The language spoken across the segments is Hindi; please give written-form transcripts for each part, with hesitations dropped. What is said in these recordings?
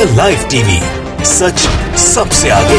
द लाइव टीवी, सच सबसे आगे।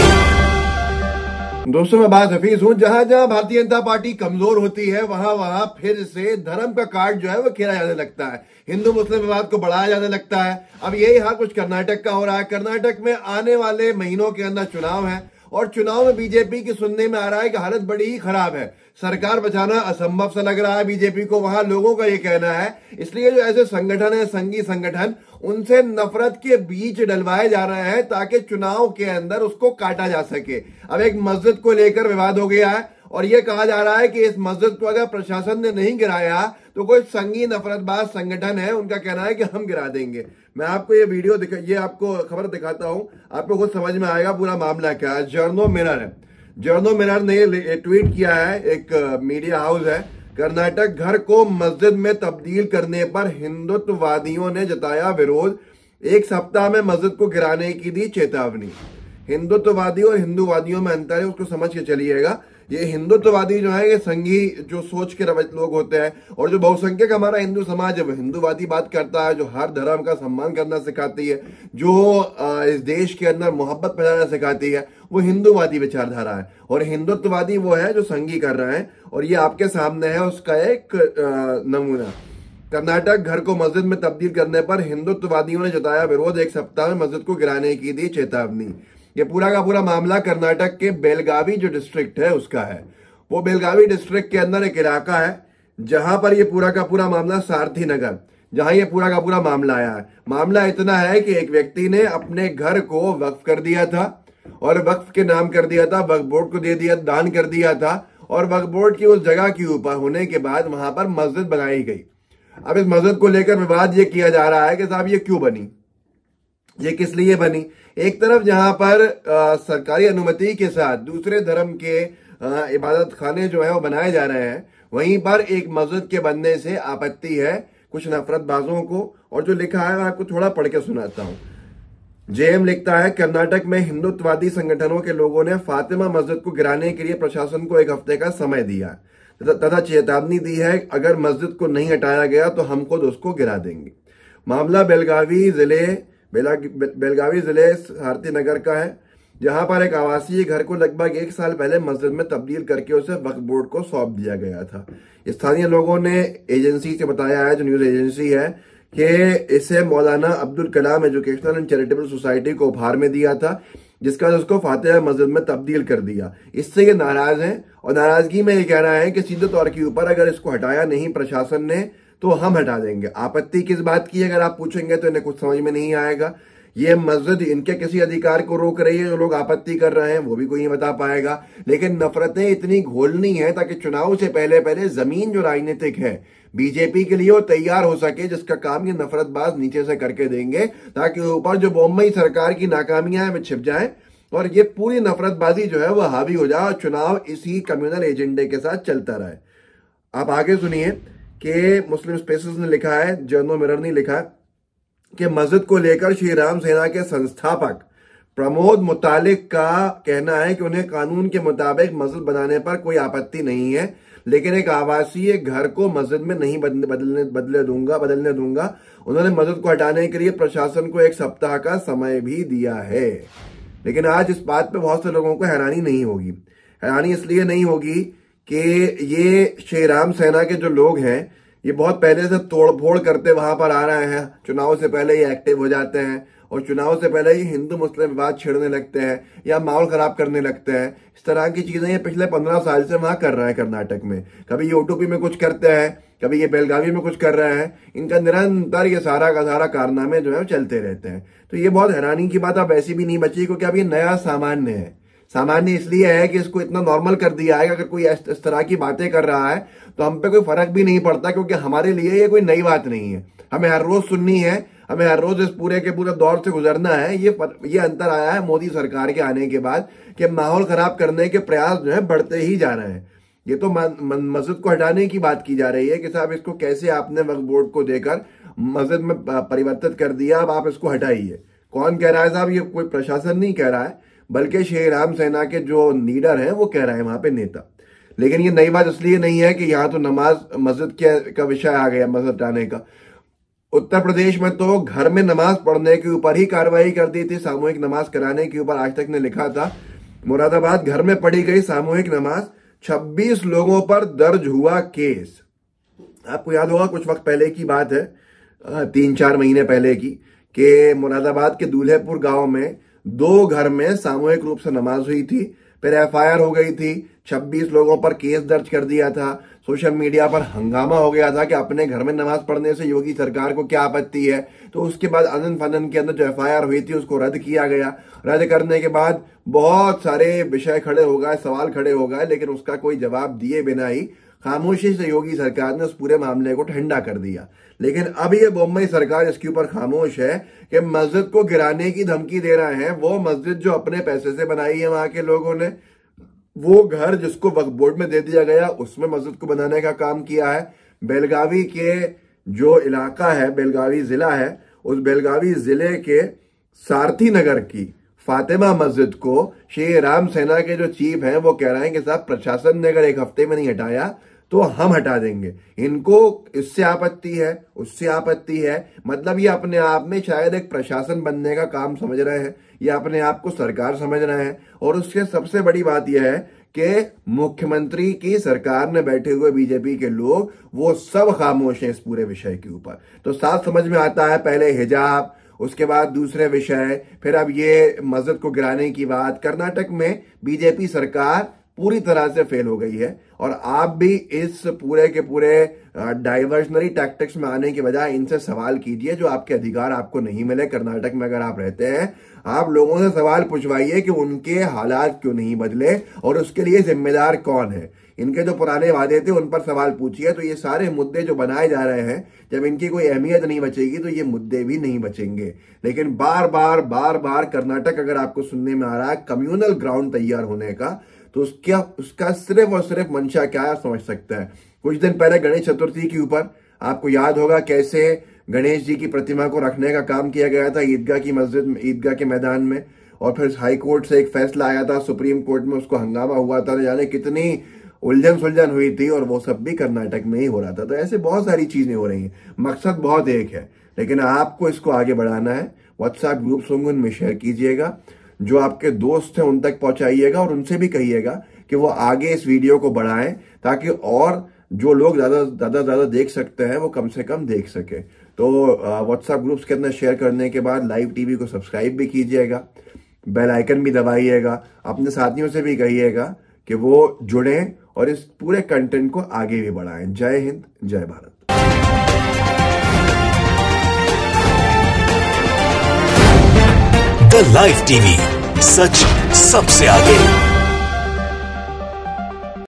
दोस्तों, मैं बात हफीज हूं। जहां जहां भारतीय जनता पार्टी कमजोर होती है वहां वहां फिर से धर्म का कार्ड जो है वो खेला जाने लगता है, हिंदू मुस्लिम विवाद को बढ़ाया जाने लगता है। अब यही हाल कुछ कर्नाटक का हो रहा है। कर्नाटक में आने वाले महीनों के अंदर चुनाव है और चुनाव में बीजेपी की सुनने में आ रहा है कि हालत बड़ी ही खराब है, सरकार बचाना असंभव सा लग रहा है बीजेपी को। वहां लोगों का ये कहना है, इसलिए जो ऐसे संगठन है, संघी संगठन, उनसे नफरत के बीच डलवाए जा रहे हैं ताकि चुनाव के अंदर उसको काटा जा सके। अब एक मस्जिद को लेकर विवाद हो गया है और यह कहा जा रहा है कि इस मस्जिद को अगर प्रशासन ने नहीं गिराया तो कोई संघी नफरतबाज संगठन है, उनका कहना है कि हम गिरा देंगे। मैं आपको ये वीडियो ये आपको खबर दिखाता हूं, आपको खुद समझ में आएगा पूरा मामला क्या है। जर्नो मिरर है, जर्नो मिरर ने ट्वीट किया है, एक मीडिया हाउस है। कर्नाटक, घर को मस्जिद में तब्दील करने पर हिंदुत्ववादियों ने जताया विरोध, एक सप्ताह में मस्जिद को गिराने की दी चेतावनी। हिंदुत्ववादी और हिंदूवादियों में अंतर है, उसको समझ के चलिएगा। ये हिंदुत्ववादी जो है, ये संघी जो सोच के लोग होते हैं, और जो बहुसंख्यक हमारा हिंदू समाज है वो हिंदूवादी बात करता है, जो हर धर्म का सम्मान करना सिखाती है, जो इस देश के अंदर मोहब्बत फैलाना सिखाती है, वो हिंदूवादी विचारधारा है। और हिंदुत्ववादी वो है जो संघी कर रहे हैं, और ये आपके सामने है उसका एक नमूना। कर्नाटक, घर को मस्जिद में तब्दील करने पर हिंदुत्ववादियों ने जताया विरोध, एक सप्ताह में मस्जिद को गिराने की दी चेतावनी। ये पूरा का पूरा मामला कर्नाटक के बेलगावी जो डिस्ट्रिक्ट है उसका है। वो बेलगावी डिस्ट्रिक्ट के अंदर एक इलाका है जहां पर ये पूरा का पूरा मामला, सारथी नगर, जहां ये पूरा का पूरा मामला आया है। मामला इतना है कि एक व्यक्ति ने अपने घर को वक्फ कर दिया था और वक्फ के नाम कर दिया था, वक्फ बोर्ड को दे दिया, दान कर दिया था, और वक्फ बोर्ड की उस जगह के ऊपर होने के बाद वहां पर मस्जिद बनाई गई। अब इस मस्जिद को लेकर विवाद ये किया जा रहा है कि साहब ये क्यों बनी, ये किस लिए बनी। एक तरफ जहां पर सरकारी अनुमति के साथ दूसरे धर्म के इबादत खाने जो है वो बनाए जा रहे हैं, वहीं पर एक मस्जिद के बनने से आपत्ति है कुछ नफरतबाजों को। और जो लिखा है मैं आपको थोड़ा पढ़ के सुनाता हूं। जेएम लिखता है, कर्नाटक में हिंदुत्ववादी संगठनों के लोगों ने फातिमा मस्जिद को गिराने के लिए प्रशासन को एक हफ्ते का समय दिया तथा चेतावनी दी है, अगर मस्जिद को नहीं हटाया गया तो हम खुद उसको गिरा देंगे। मामला बेलगावी जिले सारथी नगर का है, जहां पर एक आवासीय घर को लगभग एक साल पहले मस्जिद में तब्दील करके उसे वक्फ बोर्ड को सौंप दिया गया था। स्थानीय लोगों ने एजेंसी से बताया है, जो न्यूज एजेंसी है, कि इसे मौलाना Abdul Kalam educational and charitable society को उपहार में दिया था, जिसका उसको फातिहा मस्जिद में तब्दील कर दिया। इससे ये नाराज हैं और नाराजगी में ये कह रहा है कि सीधे तौर के ऊपर अगर इसको हटाया नहीं प्रशासन ने तो हम हटा देंगे। आपत्ति किस बात की, अगर आप पूछेंगे तो इन्हें कुछ समझ में नहीं आएगा। ये मस्जिद इनके किसी अधिकार को रोक रही है, जो लोग आपत्ति कर रहे हैं वो भी कोई नहीं बता पाएगा। लेकिन नफरतें इतनी घोलनी है ताकि चुनाव से पहले पहले जमीन जो राजनीतिक है बीजेपी के लिए वो तैयार हो सके, जिसका काम ये नफरतबाज नीचे से करके देंगे, ताकि ऊपर जो बॉम्बई सरकार की नाकामियां हैं वो छिप जाए और ये पूरी नफरतबाजी जो है वो हावी हो जाए और चुनाव इसी कम्युनल एजेंडे के साथ चलता रहे। आप आगे सुनिए कि मुस्लिम स्पेसेस ने लिखा है, जर्नो मिरर ने लिखा है कि मस्जिद को लेकर श्री राम सेना के संस्थापक प्रमोद मुतालिक का कहना है कि उन्हें कानून के मुताबिक मस्जिद बनाने पर कोई आपत्ति नहीं है, लेकिन एक आवासीय घर को मस्जिद में नहीं बदलने दूंगा। उन्होंने मस्जिद को हटाने के लिए प्रशासन को एक सप्ताह का समय भी दिया है। लेकिन आज इस बात पे बहुत से लोगों को हैरानी नहीं होगी। हैरानी इसलिए नहीं होगी कि ये श्री राम सेना के जो लोग हैं ये बहुत पहले से तोड़ फोड़ करते वहां पर आ रहे हैं। चुनाव से पहले ये एक्टिव हो जाते हैं और चुनाव से पहले ही हिंदू मुस्लिम विवाद छेड़ने लगते हैं या माहौल खराब करने लगते हैं। इस तरह की चीजें ये पिछले 15 साल से वहां कर रहे हैं कर्नाटक में। कभी ये यूट्यूब में कुछ करते हैं, कभी ये बेलगावी में कुछ कर रहे हैं। इनका निरंतर ये सारा का सारा कारनामे जो है चलते रहते हैं। तो ये बहुत हैरानी की बात अब ऐसी भी नहीं बची, क्योंकि अब ये नया सामान्य है। सामान्य इसलिए है कि इसको इतना नॉर्मल कर दिया है कि अगर कोई इस तरह की बातें कर रहा है तो हम पे कोई फर्क भी नहीं पड़ता, क्योंकि हमारे लिए ये कोई नई बात नहीं है। हमें हर रोज सुननी है, हमें हर रोज इस पूरे के पूरे दौर से गुजरना है। ये अंतर आया है मोदी सरकार के आने के बाद कि माहौल खराब करने के प्रयास जो है बढ़ते ही जा रहे हैं। ये तो मस्जिद को हटाने की बात की जा रही है कि साहब इसको कैसे आपने वक्फ बोर्ड को देकर मस्जिद में परिवर्तित कर दिया, अब आप इसको हटाइए। कौन कह रहा है साहब? ये कोई प्रशासन नहीं कह रहा है, बल्कि श्री राम सेना के जो लीडर हैं वो कह रहे हैं, वहां पे नेता। लेकिन ये नई बात इसलिए नहीं है कि यहाँ तो नमाज मस्जिद का विषय आ गया, मस्जिद हटाने का। उत्तर प्रदेश में तो घर में नमाज पढ़ने के ऊपर ही कार्रवाई कर दी थी, सामूहिक नमाज कराने के ऊपर। आज तक ने लिखा था मुरादाबाद घर में पढ़ी गई सामूहिक नमाज, 26 लोगों पर दर्ज हुआ केस। आपको याद होगा कुछ वक्त पहले की बात है, 3-4 महीने पहले की, कि मुरादाबाद के दूल्हेपुर गांव में 2 घर में सामूहिक रूप से नमाज हुई थी, फिर एफआईआर हो गई थी, 26 लोगों पर केस दर्ज कर दिया था। सोशल मीडिया पर हंगामा हो गया था कि अपने घर में नमाज पढ़ने से योगी सरकार को क्या आपत्ति है। तो उसके बाद अनंत फनन के अंदर जो एफआईआर हुई थी उसको रद्द किया गया। रद्द करने के बाद बहुत सारे विषय खड़े हो गए, सवाल खड़े हो गए, लेकिन उसका कोई जवाब दिए बिना ही खामोशी से योगी सरकार ने उस पूरे मामले को ठंडा कर दिया। लेकिन अब ये बम्बई सरकार इसके ऊपर खामोश है कि मस्जिद को गिराने की धमकी दे रहे हैं। वो मस्जिद जो अपने पैसे से बनाई है वहां के लोगों ने, वो घर जिसको वक्फ बोर्ड में दे दिया गया, उसमें मस्जिद को बनाने का काम किया है। बेलगावी के जो इलाका है, बेलगावी जिला है, उस बेलगावी जिले के सारथी नगर की फातिमा मस्जिद को श्री राम सेना के जो चीफ हैं वो कह रहे हैं कि साहब प्रशासन ने अगर 1 हफ्ते में नहीं हटाया तो हम हटा देंगे। इनको इससे आपत्ति है, उससे आपत्ति है। मतलब ये अपने आप में शायद एक प्रशासन बनने का काम समझ रहे हैं, ये अपने आप को सरकार समझ रहे हैं। और उससे सबसे बड़ी बात यह है कि मुख्यमंत्री की सरकार में बैठे हुए बीजेपी के लोग वो सब खामोश हैं इस पूरे विषय के ऊपर। तो साफ समझ में आता है, पहले हिजाब, उसके बाद दूसरे विषय, फिर अब ये मस्जिद को गिराने की बात। कर्नाटक में बीजेपी सरकार पूरी तरह से फेल हो गई है और आप भी इस पूरे के पूरे डाइवर्जनरी टैक्टिक्स में आने के बजाय इनसे सवाल कीजिए जो आपके अधिकार आपको नहीं मिले। कर्नाटक में अगर आप रहते हैं, आप लोगों से सवाल पूछवाइए कि उनके हालात क्यों नहीं बदले और उसके लिए जिम्मेदार कौन है। इनके जो पुराने वादे थे उन पर सवाल पूछिए। तो ये सारे मुद्दे जो बनाए जा रहे हैं, जब इनकी कोई अहमियत नहीं बचेगी तो ये मुद्दे भी नहीं बचेंगे। लेकिन बार बार कर्नाटक अगर आपको सुनने में आ रहा है कम्युनल ग्राउंड तैयार होने का, तो उसका सिर्फ और सिर्फ मंशा क्या है समझ सकता है। कुछ दिन पहले गणेश चतुर्थी के ऊपर आपको याद होगा कैसे गणेश जी की प्रतिमा को रखने का काम किया गया था ईदगाह की मस्जिद, ईदगाह के मैदान में, और फिर हाई कोर्ट से एक फैसला आया था, सुप्रीम कोर्ट में उसको हंगामा हुआ था, न जाने कितनी उलझन सुलझन हुई थी, और वो सब भी कर्नाटक में ही हो रहा था। तो ऐसे बहुत सारी चीजें हो रही हैं, मकसद बहुत एक है, लेकिन आपको इसको आगे बढ़ाना है। व्हाट्सएप ग्रुप्स होंगे उनमें शेयर कीजिएगा, जो आपके दोस्त हैं उन तक पहुंचाइएगा और उनसे भी कहिएगा कि वो आगे इस वीडियो को बढ़ाएं, ताकि और जो लोग ज्यादा देख सकते हैं वो कम से कम देख सके। तो व्हाट्सएप ग्रुप्स के अंदर शेयर करने के बाद लाइव टीवी को सब्सक्राइब भी कीजिएगा, बेल आइकन भी दबाइएगा, अपने साथियों से भी कहिएगा कि वो जुड़ें और इस पूरे कंटेंट को आगे भी बढ़ाएं। जय हिंद, जय भारत। द लाइव टीवी, सच सबसे आगे।